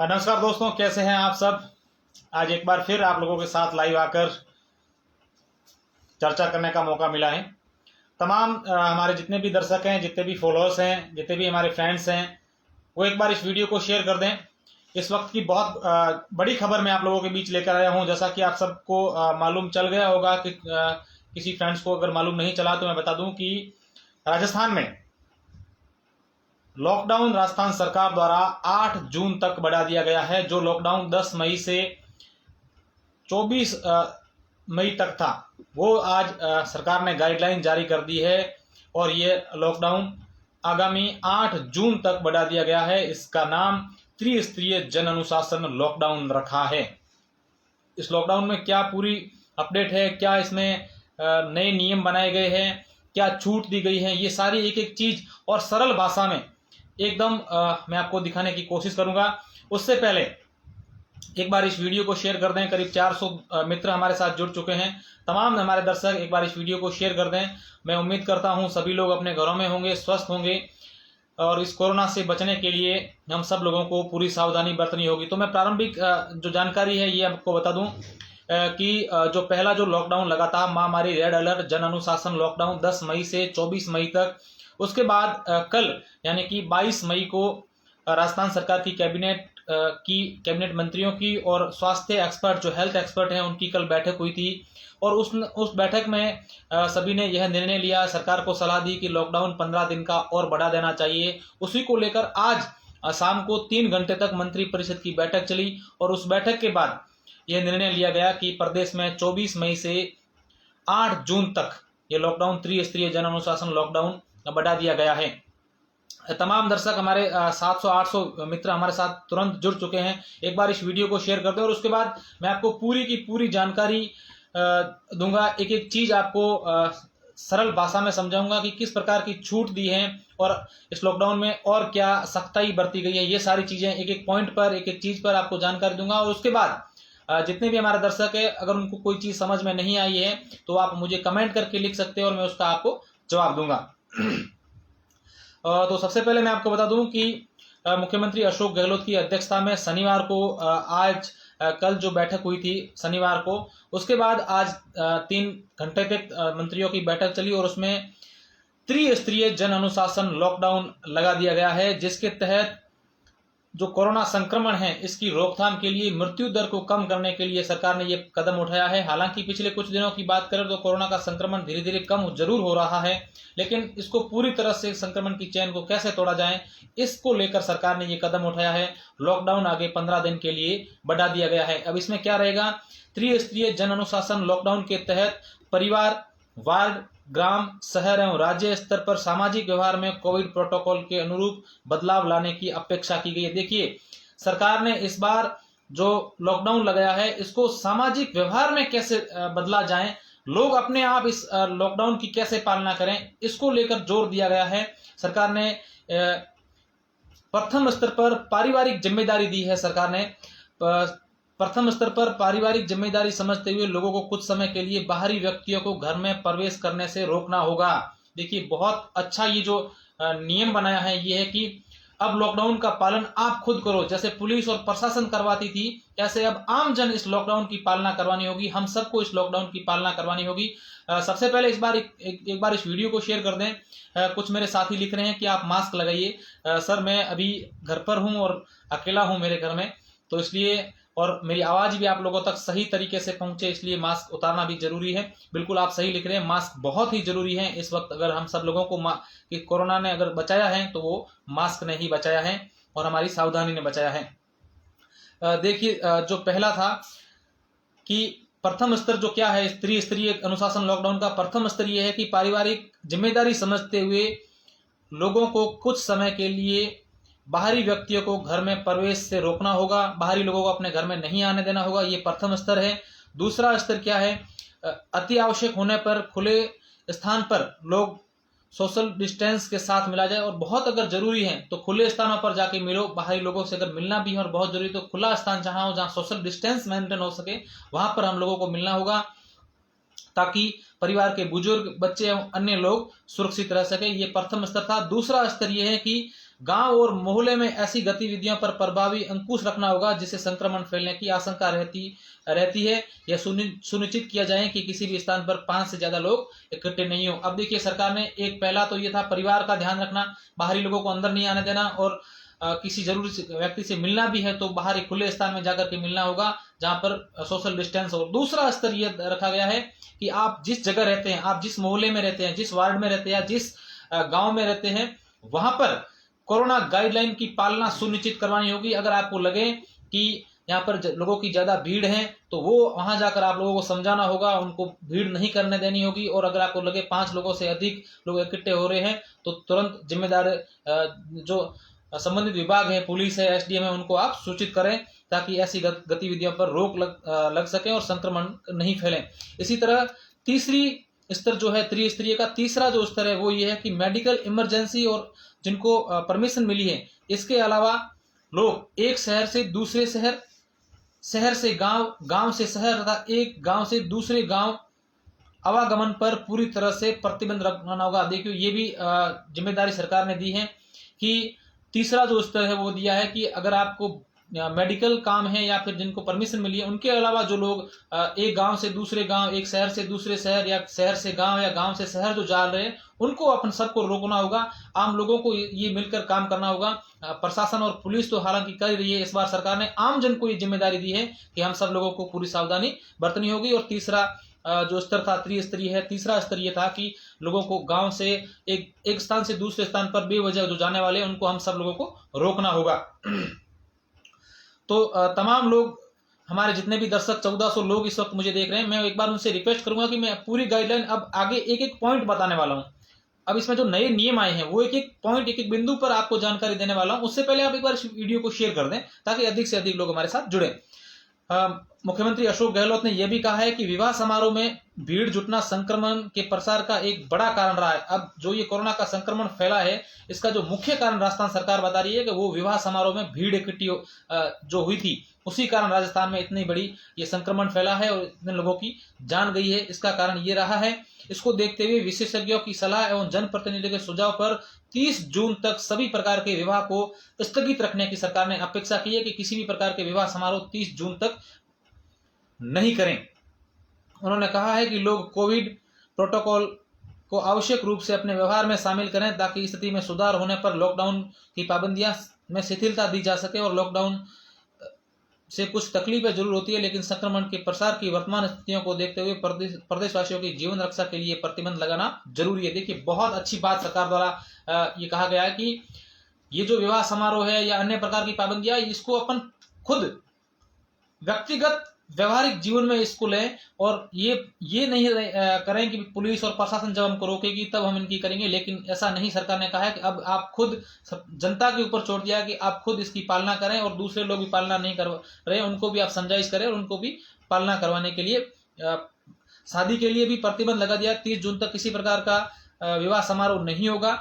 नमस्कार दोस्तों, कैसे हैं आप सब। आज एक बार फिर आप लोगों के साथ लाइव आकर चर्चा करने का मौका मिला है। तमाम हमारे जितने भी दर्शक हैं, जितने भी फॉलोअर्स हैं, जितने भी हमारे फ्रेंड्स हैं, वो एक बार इस वीडियो को शेयर कर दें। इस वक्त की बहुत बड़ी खबर मैं आप लोगों के बीच लेकर आया हूं। जैसा कि आप सबको मालूम चल गया होगा कि किसी फ्रेंड्स को अगर मालूम नहीं चला तो मैं बता दूं कि राजस्थान में लॉकडाउन राजस्थान सरकार द्वारा 8 जून तक बढ़ा दिया गया है। जो लॉकडाउन 10 मई से 24 मई तक था, वो आज सरकार ने गाइडलाइन जारी कर दी है और ये लॉकडाउन आगामी 8 जून तक बढ़ा दिया गया है। इसका नाम त्रिस्तरीय जन अनुशासन लॉकडाउन रखा है। इस लॉकडाउन में क्या पूरी अपडेट है, क्या इसमें नए नियम बनाए गए हैं, क्या छूट दी गई है, ये सारी एक एक चीज और सरल भाषा में एकदम मैं आपको दिखाने की कोशिश करूंगा। उससे पहले एक बार इस वीडियो को शेयर कर दें। करीब 400 मित्र हमारे साथ जुड़ चुके हैं। तमाम हमारे दर्शक एक बार इस वीडियो को शेयर कर दें। मैं उम्मीद करता हूं सभी लोग अपने घरों में होंगे, स्वस्थ होंगे और इस कोरोना से बचने के लिए हम सब लोगों को पूरी सावधानी बरतनी होगी। तो मैं प्रारंभिक जो जानकारी है ये आपको बता दूं कि जो पहला जो लॉकडाउन लगा था, महामारी रेड अलर्ट जन अनुशासन लॉकडाउन 10 मई से 24 मई तक। उसके बाद कल यानी कि 22 मई को राजस्थान सरकार की कैबिनेट मंत्रियों की और स्वास्थ्य एक्सपर्ट जो हेल्थ एक्सपर्ट हैं उनकी कल बैठक हुई थी और उस बैठक में सभी ने यह निर्णय लिया, सरकार को सलाह दी कि लॉकडाउन 15 दिन का और बढ़ा देना चाहिए। उसी को लेकर आज शाम को 3 घंटे तक मंत्री परिषद की बैठक चली और उस बैठक के बाद यह निर्णय लिया गया कि प्रदेश में 24 मई से 8 जून तक ये लॉकडाउन त्रिस्तरीय जन अनुशासन लॉकडाउन बढ़ा दिया गया है। तमाम दर्शक हमारे 700-800 मित्र हमारे साथ तुरंत जुड़ चुके हैं। एक बार इस वीडियो को शेयर कर दें और उसके बाद मैं आपको पूरी की पूरी जानकारी दूंगा। एक एक चीज आपको सरल भाषा में समझाऊंगा कि किस प्रकार की छूट दी है और इस लॉकडाउन में और क्या सख्ताई बरती गई है। ये सारी चीजें एक एक पॉइंट पर, एक एक चीज पर आपको जानकारी दूंगा। और उसके बाद जितने भी हमारे दर्शक है, अगर उनको कोई चीज समझ में नहीं आई है तो आप मुझे कमेंट करके लिख सकते हैं और मैं उसका आपको जवाब दूंगा। तो सबसे पहले मैं आपको बता दूं कि मुख्यमंत्री अशोक गहलोत की अध्यक्षता में शनिवार को कल जो बैठक हुई थी शनिवार को, उसके बाद आज 3 घंटे तक मंत्रियों की बैठक चली और उसमें त्रिस्तरीय जन अनुशासन लॉकडाउन लगा दिया गया है, जिसके तहत जो कोरोना संक्रमण है इसकी रोकथाम के लिए, मृत्यु दर को कम करने के लिए सरकार ने ये कदम उठाया है। हालांकि पिछले कुछ दिनों की बात करें तो कोरोना का संक्रमण धीरे धीरे कम जरूर हो रहा है, लेकिन इसको पूरी तरह से संक्रमण की चेन को कैसे तोड़ा जाए, इसको लेकर सरकार ने ये कदम उठाया है। लॉकडाउन आगे 15 दिन के लिए बढ़ा दिया गया है। अब इसमें क्या रहेगा, त्रिस्तरीय जन अनुशासन लॉकडाउन के तहत परिवार, वार्ड, ग्राम, शहर एवं राज्य स्तर पर सामाजिक व्यवहार में कोविड प्रोटोकॉल के अनुरूप बदलाव लाने की अपेक्षा की गई है। देखिए, सरकार ने इस बार जो लॉकडाउन लगाया है इसको सामाजिक व्यवहार में कैसे बदला जाए, लोग अपने आप इस लॉकडाउन की कैसे पालना करें, इसको लेकर जोर दिया गया है। सरकार ने प्रथम स्तर पर पारिवारिक जिम्मेदारी दी है। सरकार ने प्रथम स्तर पर पारिवारिक जिम्मेदारी समझते हुए लोगों को कुछ समय के लिए बाहरी व्यक्तियों को घर में प्रवेश करने से रोकना होगा। देखिए, बहुत अच्छा ये जो नियम बनाया है ये है कि अब लॉकडाउन का पालन आप खुद करो। जैसे पुलिस और प्रशासन करवाती थी, ऐसे अब आम जन इस लॉकडाउन की पालना करवानी होगी। हम सबको इस लॉकडाउन की पालना करवानी होगी। सबसे पहले इस बार एक बार इस वीडियो को शेयर कर दें। कुछ मेरे साथी लिख रहे हैं कि आप मास्क लगाइए। सर, मैं अभी घर पर हूं और अकेला हूं मेरे घर में, तो इसलिए और मेरी आवाज भी आप लोगों तक सही तरीके से पहुंचे, इसलिए मास्क उतारना भी जरूरी है। बिल्कुल आप सही लिख रहे हैं, मास्क बहुत ही जरूरी है इस वक्त। अगर हम सब लोगों को कि कोरोना ने अगर बचाया है तो वो मास्क ने ही बचाया है और हमारी सावधानी ने बचाया है। देखिए, जो पहला था कि प्रथम स्तर जो क्या है त्रिस्तरीय अनुशासन लॉकडाउन का, प्रथम स्तर यह है कि पारिवारिक जिम्मेदारी समझते हुए लोगों को कुछ समय के लिए बाहरी व्यक्तियों को घर में प्रवेश से रोकना होगा, बाहरी लोगों को अपने घर में नहीं आने देना होगा। ये प्रथम स्तर है। दूसरा स्तर क्या है, अति आवश्यक होने पर खुले स्थान पर लोग सोशल डिस्टेंस के साथ मिला जाए और बहुत अगर जरूरी है तो खुले स्थानों पर जाके मिलो। बाहरी लोगों से अगर मिलना भी है और बहुत जरूरी तो खुला स्थान जहां हो, जहां सोशल डिस्टेंस मेंटेन हो सके, वहां पर हम लोगों को मिलना होगा ताकि परिवार के बुजुर्ग, बच्चे एवं अन्य लोग सुरक्षित रह सके। ये प्रथम स्तर था। दूसरा स्तर यह है कि गांव और मोहल्ले में ऐसी गतिविधियों पर प्रभावी अंकुश रखना होगा जिससे संक्रमण फैलने की आशंका रहती है। यह सुनिश्चित किया जाए कि किसी भी स्थान पर 5 से ज्यादा लोग इकट्ठे नहीं हो। अब देखिए, सरकार ने एक पहला तो ये था परिवार का ध्यान रखना, बाहरी लोगों को अंदर नहीं आने देना, और किसी जरूरी व्यक्ति से मिलना भी है तो बाहर एक खुले स्थान में जाकर के मिलना होगा जहां पर सोशल डिस्टेंस हो। दूसरा स्तर यह रखा गया है कि आप जिस जगह रहते हैं, आप जिस मोहल्ले में रहते हैं, जिस वार्ड में रहते हैं, जिस गांव में रहते हैं, वहां पर कोरोना गाइडलाइन की पालना सुनिश्चित करवानी होगी। अगर आपको लगे कि यहाँ पर लोगों की ज्यादा भीड़ है तो वो वहां जाकर आप लोगों को समझाना होगा, उनको भीड़ नहीं करने देनी होगी। और अगर आपको लगे 5 लोगों से अधिक लोग इकट्ठे हो रहे हैं तो तुरंत जिम्मेदार जो संबंधित विभाग है, पुलिस है, एसडीएम है, उनको आप सूचित करें ताकि ऐसी गतिविधियों पर रोक लग सके और संक्रमण नहीं फैले। इसी तरह तीसरी स्तर जो है, त्रिस्तरीय का तीसरा जो स्तर है वो ये है कि मेडिकल इमरजेंसी और जिनको परमिशन मिली है, इसके अलावा लोग एक शहर से दूसरे शहर, शहर से गांव, गांव से शहर तथा एक गांव से दूसरे गांव आवागमन पर पूरी तरह से प्रतिबंध रखना होगा। देखिए, ये भी जिम्मेदारी सरकार ने दी है कि तीसरा जो स्तर है वो दिया है कि अगर आपको मेडिकल काम है या फिर जिनको परमिशन मिली है, उनके अलावा जो लोग एक गांव से दूसरे गांव, एक शहर से दूसरे शहर या शहर से गांव या गांव से शहर जो जा रहे हैं, उनको अपन सबको रोकना होगा। आम लोगों को ये मिलकर काम करना होगा। प्रशासन और पुलिस तो हालांकि कर रही है, इस बार सरकार ने आम जन को ये जिम्मेदारी दी है कि हम सब लोगों को पूरी सावधानी बरतनी होगी। और तीसरा जो स्तर था त्रिस्तरीय है, तीसरा स्तर ये था कि लोगों को गांव से एक स्थान से दूसरे स्थान पर बेवजह जो जाने वाले हैं उनको हम सब लोगों को रोकना होगा। तो तमाम लोग, हमारे जितने भी दर्शक 1400 लोग इस वक्त मुझे देख रहे हैं, मैं एक बार उनसे रिक्वेस्ट करूंगा कि मैं पूरी गाइडलाइन अब आगे एक एक पॉइंट बताने वाला हूं। अब इसमें जो नए नियम आए हैं वो एक एक पॉइंट, एक एक बिंदु पर आपको जानकारी देने वाला हूं। उससे पहले आप एक बार इस वीडियो को शेयर कर दें ताकि अधिक से अधिक लोग हमारे साथ जुड़े। मुख्यमंत्री अशोक गहलोत ने यह भी कहा है कि विवाह समारोह में भीड़ जुटना संक्रमण के प्रसार का एक बड़ा कारण रहा है। अब जो ये कोरोना का संक्रमण फैला है, इसका जो मुख्य कारण राजस्थान सरकार बता रही है कि वो विवाह समारोह में भीड़ इकट्ठी जो हुई थी, उसी कारण राजस्थान में इतनी बड़ी ये संक्रमण फैला है और इतने लोगों की जान गई है। इसका कारण ये रहा है। इसको देखते हुए विशेषज्ञों की सलाह एवं जनप्रतिनिधियों के सुझाव पर 30 जून तक सभी प्रकार के विवाह को स्थगित रखने की सरकार ने अपेक्षा की है कि किसी भी प्रकार के विवाह समारोह 30 जून तक नहीं करें। उन्होंने कहा है कि लोग कोविड प्रोटोकॉल को आवश्यक रूप से अपने व्यवहार में शामिल करें ताकि स्थिति में सुधार होने पर लॉकडाउन की पाबंदियां में शिथिलता दी जा सके। और लॉकडाउन से कुछ तकलीफें जरूर होती है, लेकिन संक्रमण के प्रसार की वर्तमान स्थितियों को देखते हुए प्रदेशवासियों की जीवन रक्षा के लिए प्रतिबंध लगाना जरूरी है। देखिए, बहुत अच्छी बात सरकार द्वारा ये कहा गया है कि ये जो विवाह समारोह है या अन्य प्रकार की पाबंदियां, इसको अपन खुद व्यक्तिगत व्यवहारिक जीवन में इसको लें और ये नहीं करें कि पुलिस और प्रशासन जब हमको रोकेगी तब हम इनकी करेंगे। लेकिन ऐसा नहीं, सरकार ने कहा है कि अब आप खुद जनता के ऊपर छोड़ दिया कि आप खुद इसकी पालना करें और दूसरे लोग भी पालना नहीं कर रहे हैं, उनको भी आप समझाइश करें और उनको भी पालना करवाने के लिए, शादी के लिए भी प्रतिबंध लगा दिया। 30 जून तक किसी प्रकार का विवाह समारोह नहीं होगा।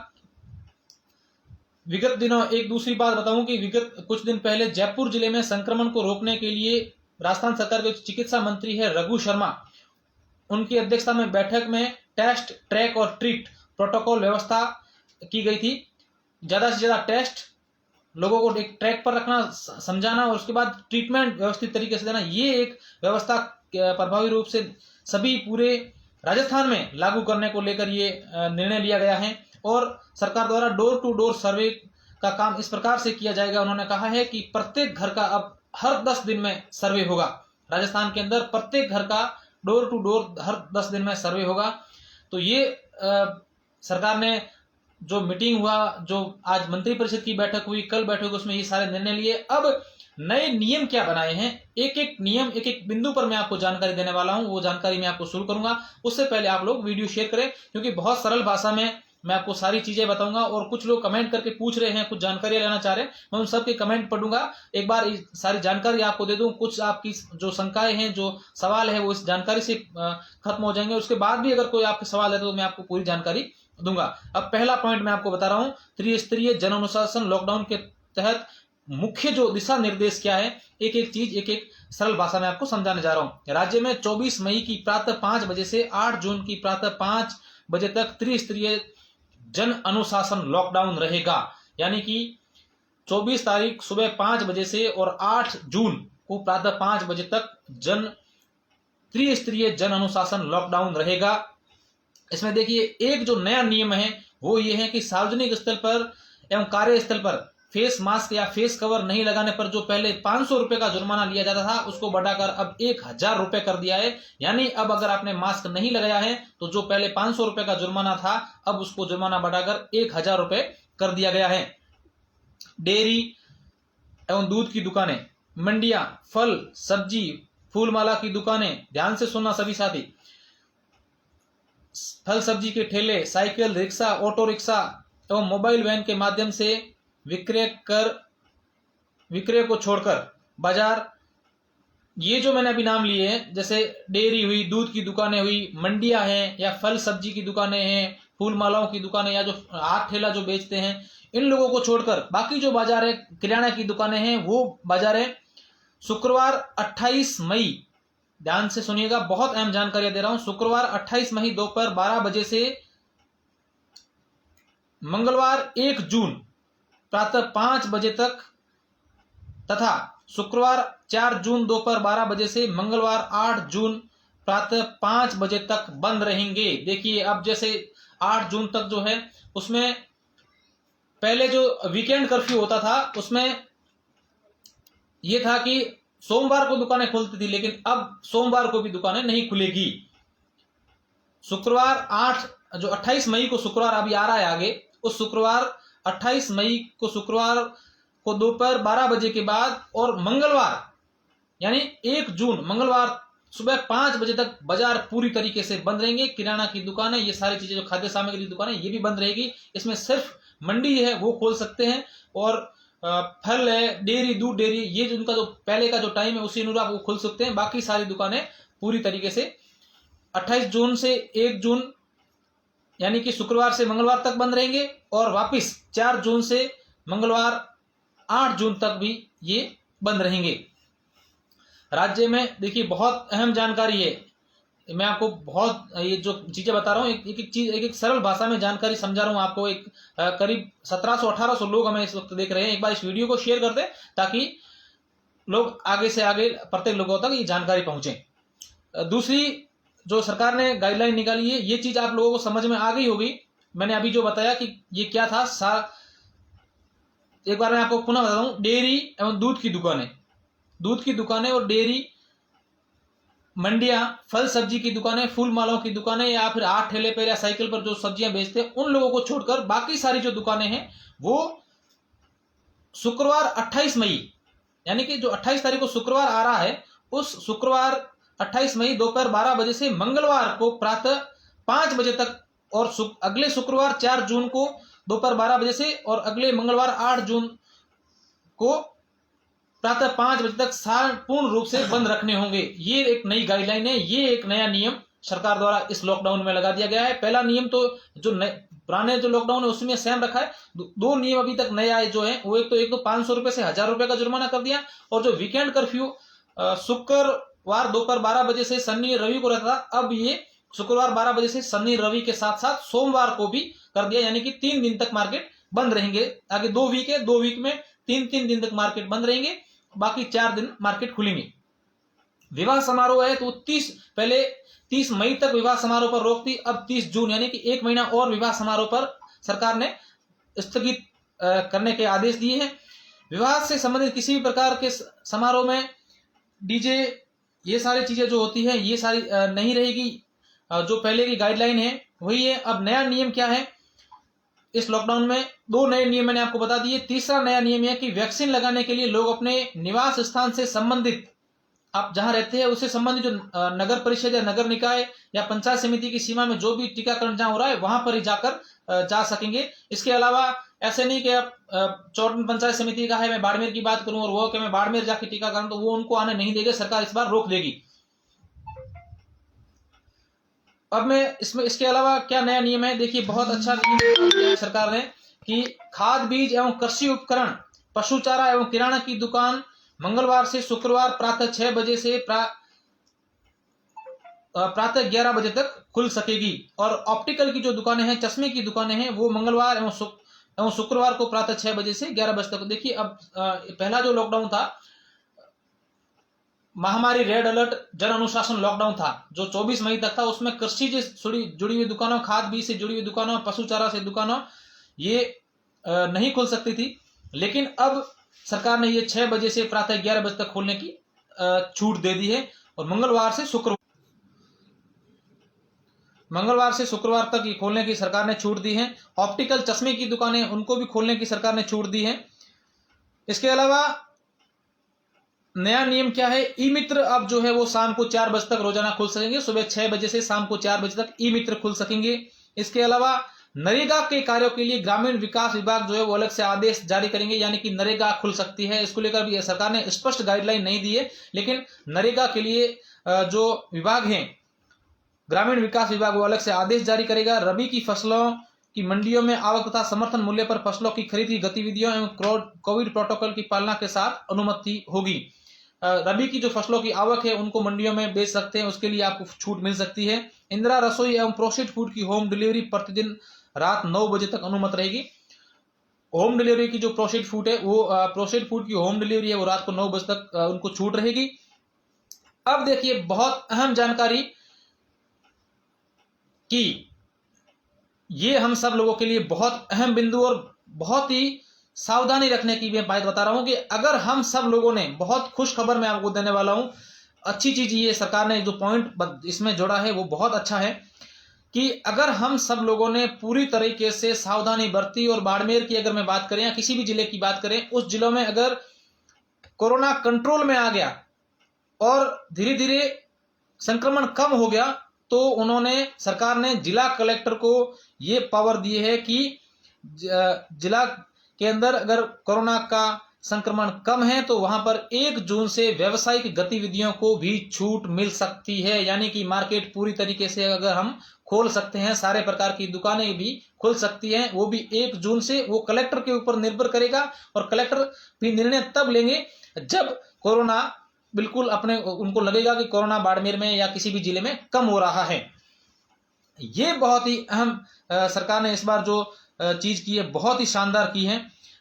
विगत दिनों एक दूसरी बात बताऊं कि विगत कुछ दिन पहले जयपुर जिले में संक्रमण को रोकने के लिए राजस्थान सरकार के चिकित्सा मंत्री है रघु शर्मा, उनकी अध्यक्षता में बैठक में टेस्ट, ट्रैक और ट्रीट प्रोटोकॉल व्यवस्था की गई थी। ज्यादा से ज्यादा टेस्ट, लोगों को एक ट्रैक पर रखना, समझाना और उसके बाद ट्रीटमेंट व्यवस्थित तरीके से देना, ये एक व्यवस्था प्रभावी रूप से सभी पूरे राजस्थान में लागू करने को लेकर ये निर्णय लिया गया है। और सरकार द्वारा डोर टू डोर सर्वे का काम इस प्रकार से किया जाएगा। उन्होंने कहा है कि प्रत्येक घर का अब हर 10 दिन में सर्वे होगा। राजस्थान के अंदर प्रत्येक घर का डोर टू डोर हर 10 दिन में सर्वे होगा। तो ये सरकार ने जो मीटिंग हुआ, जो आज मंत्रिपरिषद की बैठक हुई, कल बैठक हुई, उसमें ये सारे निर्णय लिए। अब नए नियम क्या बनाए हैं, एक एक नियम, एक एक बिंदु पर मैं आपको जानकारी देने वाला हूं। वो जानकारी मैं आपको शुरू करूंगा, उससे पहले आप लोग वीडियो शेयर करें क्योंकि बहुत सरल भाषा में मैं आपको सारी चीजें बताऊंगा। और कुछ लोग कमेंट करके पूछ रहे हैं, कुछ जानकारी लेना चाह रहे हैं, मैं उन सबके कमेंट पढ़ूंगा, एक बार सारी जानकारी आपको दे दूं। कुछ आपकी जो शंकाएं हैं, जो सवाल है, वो इस जानकारी से खत्म हो जाएंगे। उसके बाद भी अगर कोई आपके सवाल है तो मैं आपको पूरी जानकारी दूंगा। अब पहला पॉइंट मैं आपको बता रहा हूं, त्रिस्तरीय जन अनुशासन लॉकडाउन के तहत मुख्य जो दिशा निर्देश क्या है, एक एक चीज एक एक सरल भाषा में आपको समझाने जा रहा हूं। राज्य में 24 मई की प्रातः 5 बजे से 8 जून की प्रातः 5 बजे तक त्रिस्तरीय जन अनुशासन लॉकडाउन रहेगा। यानी कि 24 तारीख सुबह 5 बजे से और 8 जून को प्रातः 5 बजे तक त्रिस्तरीय जन अनुशासन लॉकडाउन रहेगा। इसमें देखिए एक जो नया नियम है वो ये है कि सार्वजनिक स्थल पर एवं कार्यस्थल पर फेस मास्क या फेस कवर नहीं लगाने पर जो पहले 500 रुपए का जुर्माना लिया जाता था उसको बढ़ाकर अब 1000 रुपए कर दिया है। यानी अब अगर आपने मास्क नहीं लगाया है तो जो पहले 500 रुपए का जुर्माना था अब उसको जुर्माना बढ़ाकर 1000 रुपए कर दिया गया है। डेयरी एवं दूध की दुकानें, मंडियां, फल सब्जी फूलमाला की दुकानें, ध्यान से सुनना सभी साथी, फल सब्जी के ठेले, साइकिल रिक्शा, ऑटो रिक्शा एवं मोबाइल वैन के माध्यम से विक्रय को छोड़कर बाजार, ये जो मैंने अभी नाम लिए हैं जैसे डेयरी हुई, दूध की दुकानें हुई, मंडियां हैं या फल सब्जी की दुकानें हैं, फूल मालाओं की दुकानें या जो हाथ ठेला जो बेचते हैं, इन लोगों को छोड़कर बाकी जो बाजार है, किराना की दुकानें हैं, वो बाजारें शुक्रवार 28 मई, ध्यान से सुनिएगा, बहुत अहम जानकारी दे रहा हूं, शुक्रवार 28 मई दोपहर 12 बजे से मंगलवार 1 जून प्रातः 5 बजे तक तथा शुक्रवार 4 जून दोपहर 12 बजे से मंगलवार 8 जून प्रातः 5 बजे तक बंद रहेंगे। देखिए अब जैसे 8 जून तक जो है उसमें पहले जो वीकेंड कर्फ्यू होता था उसमें यह था कि सोमवार को दुकानें खुलती थी, लेकिन अब सोमवार को भी दुकानें नहीं खुलेगी। शुक्रवार 28 मई को शुक्रवार अभी आ रहा है आगे, उस शुक्रवार 28 मई को शुक्रवार को दोपहर 12 बजे के बाद और मंगलवार यानी 1 जून मंगलवार सुबह 5 बजे तक बाजार पूरी तरीके से बंद रहेंगे। किराना की दुकानें, ये सारी चीजें जो खाद्य सामग्री की दुकानें ये भी बंद रहेगी। इसमें सिर्फ मंडी है वो खोल सकते हैं और फल है, डेयरी, दूध डेयरी, ये जो उनका जो पहले का जो टाइम है उसी अनुसार वो खुल सकते हैं। बाकी सारी दुकानें पूरी तरीके से 28 जून से 1 जून यानी कि शुक्रवार से मंगलवार तक बंद रहेंगे और वापस 4 जून से मंगलवार 8 जून तक भी ये बंद रहेंगे। राज्य में देखिए बहुत अहम जानकारी है, मैं आपको बहुत ये जो चीजें बता रहा हूँ एक सरल भाषा में जानकारी समझा रहा हूँ आपको। एक करीब 1700-1800 लोग हमें इस वक्त देख रहे हैं। एक बार इस वीडियो को शेयर कर दें ताकि लोग आगे से आगे प्रत्येक लोगों तक ये जानकारी पहुंचे। दूसरी जो सरकार ने गाइडलाइन निकाली है ये चीज आप लोगों को समझ में आ गई होगी। मैंने अभी जो बताया कि ये क्या था, एक बार मैं आपको पुनः बता दूं, डेयरी एवं दूध की दुकानें और डेयरी, मंडियां, फल सब्जी की दुकानें, फूल मालाओं की दुकानें या फिर हाथ ठेले पर या साइकिल पर जो सब्जियां बेचते हैं उन लोगों को छोड़कर बाकी सारी जो दुकानें हैं वो शुक्रवार 28 मई यानी कि जो 28 तारीख को शुक्रवार आ रहा है उस शुक्रवार 28 मई दोपहर 12 बजे से मंगलवार को प्रातः 5 बजे तक और अगले शुक्रवार 4 जून को दोपहर 12 बजे से और अगले मंगलवार 8 जून को प्रातः 5 बजे तक पूर्ण रूप से बंद रखने होंगे। ये एक नई गाइडलाइन है, ये एक नया नियम सरकार द्वारा इस लॉकडाउन में लगा दिया गया है। पहला नियम तो जो पुराने जो लॉकडाउन है उसमें सेम रखा है। दो नियम अभी तक नए आए जो है वो एक तो 500 रुपए से 1000 रुपए का जुर्माना कर दिया और जो वीकेंड कर्फ्यू शुक्रवार दोपहर 12 बजे से शनि रवि को रहता था अब ये शुक्रवार 12 बजे से शनि रवि के साथ साथ सोमवार को भी कर दिया, यानी कि 3 दिन तक मार्केट बंद रहेंगे। आगे 2 वीक है, 2 वीक में 3 दिन तक मार्केट बंद रहेंगे, बाकी 4 दिन मार्केट खुलेंगे। विवाह समारोह है तो पहले 30 मई तक विवाह समारोह पर रोक थी, अब 30 जून यानी कि 1 महीना और विवाह समारोह पर सरकार ने स्थगित करने के आदेश दिए हैं। विवाह से संबंधित किसी भी प्रकार के समारोह में डीजे ये सारी चीजें जो होती है ये सारी नहीं रहेगी। जो पहले की गाइडलाइन है वही है। अब नया नियम क्या है इस लॉकडाउन में? 2 नए नियम मैंने आपको बता दिए। तीसरा नया नियम है कि वैक्सीन लगाने के लिए लोग अपने निवास स्थान से संबंधित, आप जहां रहते हैं उससे संबंधित जो नगर परिषद या नगर निकाय या पंचायत समिति की सीमा में जो भी टीकाकरण जहां हो रहा है वहां पर ही जाकर जा सकेंगे। इसके अलावा ऐसे नहीं कि आप चौटन पंचायत समिति का है, मैं बाड़मेर की बात करूं और वो कि मैं बाड़मेर जाके टीकाकरण, तो वो उनको आने नहीं देगा, सरकार इस बार रोक देगी। अब मैं इसके अलावा क्या नया नियम है, देखिए बहुत अच्छा नियम दिया है सरकार ने कि खाद बीज एवं कृषि उपकरण, पशु चारा एवं किराना की दुकान मंगलवार से शुक्रवार प्रातः 6 बजे से प्रातः 11 बजे तक खुल सकेगी और ऑप्टिकल की जो दुकानें हैं, चश्मे की दुकानें हैं, वो मंगलवार एवं एवं शुक्रवार को प्रातः 6 बजे से 11 बजे तक। देखिए अब पहला जो लॉकडाउन था, महामारी रेड अलर्ट जन अनुशासन लॉकडाउन था जो 24 मई तक था, उसमें कृषि से जुड़ी हुई दुकानों, खाद बीज से जुड़ी हुई दुकानों, पशु चारा से दुकानों ये नहीं खुल सकती थी। लेकिन अब सरकार ने ये 6 बजे से प्रातः 11 बजे तक खोलने की छूट दे दी है और मंगलवार से शुक्रवार तक ये खोलने की सरकार ने छूट दी है। ऑप्टिकल चश्मे की दुकानें, उनको भी खोलने की सरकार ने छूट दी है। इसके अलावा नया नियम क्या है, ई मित्र अब जो है वो शाम को 4 बजे तक रोजाना खुल सकेंगे। सुबह 6 बजे से शाम को 4 बजे तक ई मित्र खुल सकेंगे। इसके अलावा नरेगा के कार्यों के लिए ग्रामीण विकास विभाग जो है वो अलग से आदेश जारी करेंगे, यानी कि नरेगा खुल सकती है। इसको लेकर भी सरकार ने स्पष्ट गाइडलाइन नहीं दी है, लेकिन नरेगा के लिए जो विभाग है, ग्रामीण विकास विभाग, वो अलग से आदेश जारी करेगा। रबी की फसलों की मंडियों में आवक तथा समर्थन मूल्य पर फसलों की खरीद की गतिविधियों एवं कोविड प्रोटोकॉल की पालना के साथ अनुमति होगी। रबी की जो फसलों की आवक है उनको मंडियों में बेच सकते हैं, उसके लिए आपको छूट मिल सकती है। इंदिरा रसोई एवं प्रोसेस्ड फूड की होम डिलीवरी प्रतिदिन रात 9 बजे तक अनुमत रहेगी। होम डिलीवरी की जो प्रोसेस्ड फूड है वो प्रोसेस्ड फूड की होम डिलीवरी है वो रात को 9 बजे तक उनको छूट रहेगी। अब देखिए बहुत अहम जानकारी कि ये हम सब लोगों के लिए बहुत अहम बिंदु और बहुत ही सावधानी रखने की मैं बात बता रहा हूं कि अगर हम सब लोगों ने, बहुत खुश खबर मैं आपको देने वाला हूं, अच्छी चीज ये सरकार ने जो पॉइंट इसमें जोड़ा है वो बहुत अच्छा है कि अगर हम सब लोगों ने पूरी तरीके से सावधानी बरती, और बाड़मेर की अगर मैं बात करें या किसी भी जिले की बात करें, उस जिलों में अगर कोरोना कंट्रोल में आ गया और धीरे धीरे संक्रमण कम हो गया, तो उन्होंने, सरकार ने जिला कलेक्टर को ये पावर दी है कि जिला के अंदर अगर कोरोना का संक्रमण कम है तो वहां पर 1 जून से व्यावसायिक गतिविधियों को भी छूट मिल सकती है। यानी कि मार्केट पूरी तरीके से अगर हम खोल सकते हैं, सारे प्रकार की दुकानें भी खुल सकती हैं, वो भी 1 जून से। वो कलेक्टर के ऊपर निर्भर करेगा और कलेक्टर भी निर्णय तब लेंगे जब कोरोना बिल्कुल उनको लगेगा कि कोरोना बाड़मेर में या किसी भी जिले में कम हो रहा है। ये बहुत ही अहम सरकार ने इस बार जो चीज की है बहुत ही शानदार की है।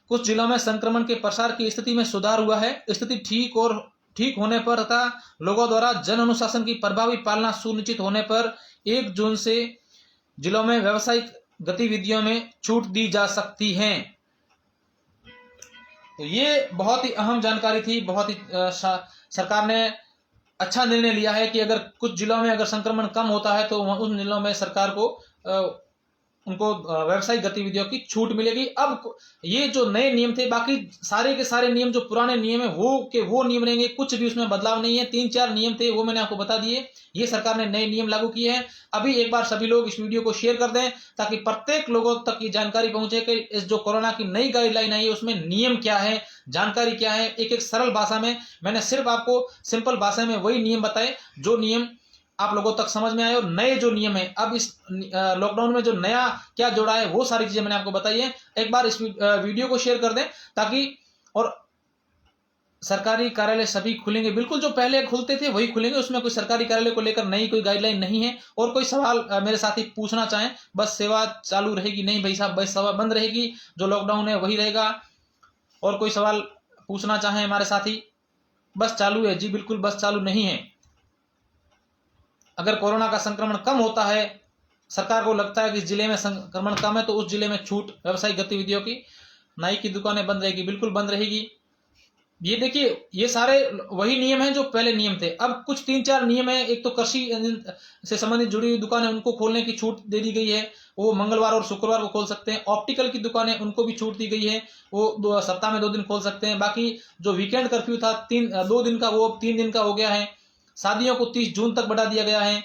कुछ जिलों में संक्रमण के प्रसार की स्थिति में सुधार हुआ है। स्थिति ठीक होने पर तथा लोगों द्वारा जन अनुशासन की प्रभावी पालना सुनिश्चित होने पर 1 जून से जिलों में व्यावसायिक गतिविधियों में छूट दी जा सकती है। तो ये बहुत ही अहम जानकारी थी। बहुत ही सरकार ने अच्छा निर्णय लिया है कि अगर कुछ जिलों में अगर संक्रमण कम होता है तो उन जिलों में सरकार को उनको व्यावसायिक गतिविधियों की छूट मिलेगी। अब ये जो नए नियम थे, बाकी सारे के सारे नियम जो पुराने नियम है वो नियम रहेंगे, कुछ भी उसमें बदलाव नहीं है। 3-4 नियम थे वो मैंने आपको बता दिए। ये सरकार ने नए नियम लागू किए हैं। अभी एक बार सभी लोग इस वीडियो को शेयर कर दें ताकि प्रत्येक लोगों तक ये जानकारी पहुंचे कि इस जो कोरोना की नई गाइडलाइन आई है उसमें नियम क्या है, जानकारी क्या है। एक सरल भाषा में मैंने सिर्फ आपको सिंपल भाषा में वही नियम बताए जो नियम आप लोगों तक समझ में आए। और नए जो नियम है अब इस लॉकडाउन में जो नया क्या जोड़ा है वो सारी चीजें मैंने आपको बताई है। एक बार इस वीडियो को शेयर कर दें ताकि, और सरकारी कार्यालय सभी खुलेंगे, बिल्कुल जो पहले खुलते थे वही खुलेंगे, उसमें कोई सरकारी कार्यालय को लेकर नई कोई गाइडलाइन नहीं है। और कोई सवाल मेरे साथी पूछना चाहें, बस सेवा चालू रहेगी? नहीं भाई साहब, बस सेवा बंद रहेगी, जो लॉकडाउन है वही रहेगा। और कोई सवाल पूछना चाहें हमारे साथी? बस चालू है जी, बिल्कुल बस चालू नहीं है। अगर कोरोना का संक्रमण कम होता है, सरकार को लगता है कि जिले में संक्रमण कम है, तो उस जिले में छूट व्यावसायिक गतिविधियों की, नाई की दुकानें बंद रहेगी, बिल्कुल बंद रहेगी। ये देखिए ये सारे वही नियम हैं जो पहले नियम थे। अब कुछ 3-4 नियम है। एक तो कृषि से संबंधित जुड़ी हुई दुकानें, उनको खोलने की छूट दे दी गई है, वो मंगलवार और शुक्रवार को खोल सकते हैं। ऑप्टिकल की दुकानें, उनको भी छूट दी गई है, वो सप्ताह में 2 दिन खोल सकते हैं। बाकी जो वीकेंड कर्फ्यू था 2 दिन का, वो 3 दिन का हो गया है। शादियों को 30 जून तक बढ़ा दिया गया है।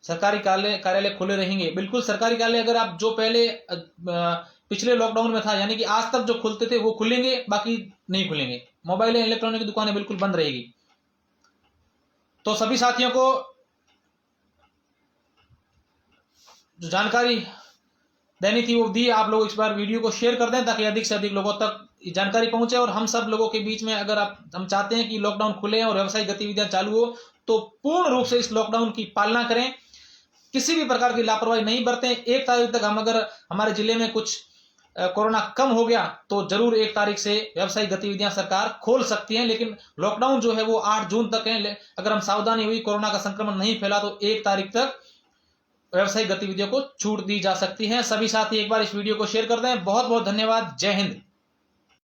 सरकारी कार्यालय खुले रहेंगे, बिल्कुल सरकारी कार्यालय अगर आप जो पहले पिछले लॉकडाउन में था, यानी कि आज तक जो खुलते थे वो खुलेंगे, बाकी नहीं खुलेंगे। मोबाइल एवं इलेक्ट्रॉनिक की दुकानें बिल्कुल बंद रहेगी। तो सभी साथियों को जो जानकारी देनी थी वो दी। आप लोग इस बार वीडियो को शेयर कर दें ताकि अधिक से अधिक लोगों तक जानकारी पहुंचे। और हम सब लोगों के बीच में अगर हम चाहते हैं कि लॉकडाउन खुले और व्यावसायिक गतिविधियां चालू हो, तो पूर्ण रूप से इस लॉकडाउन की पालना करें। किसी भी प्रकार की लापरवाही नहीं बरतें। 1 तारीख तक हम अगर हमारे जिले में कुछ कोरोना कम हो गया तो जरूर 1 तारीख से व्यवसायिक गतिविधियां सरकार खोल सकती है, लेकिन लॉकडाउन जो है वो 8 जून तक है। अगर हम सावधानी हुई, कोरोना का संक्रमण नहीं फैला तो 1 तारीख तक व्यवसायिक गतिविधियों को छूट दी जा सकती है। सभी साथी एक बार इस वीडियो को शेयर कर दें। बहुत बहुत धन्यवाद। जय हिंद।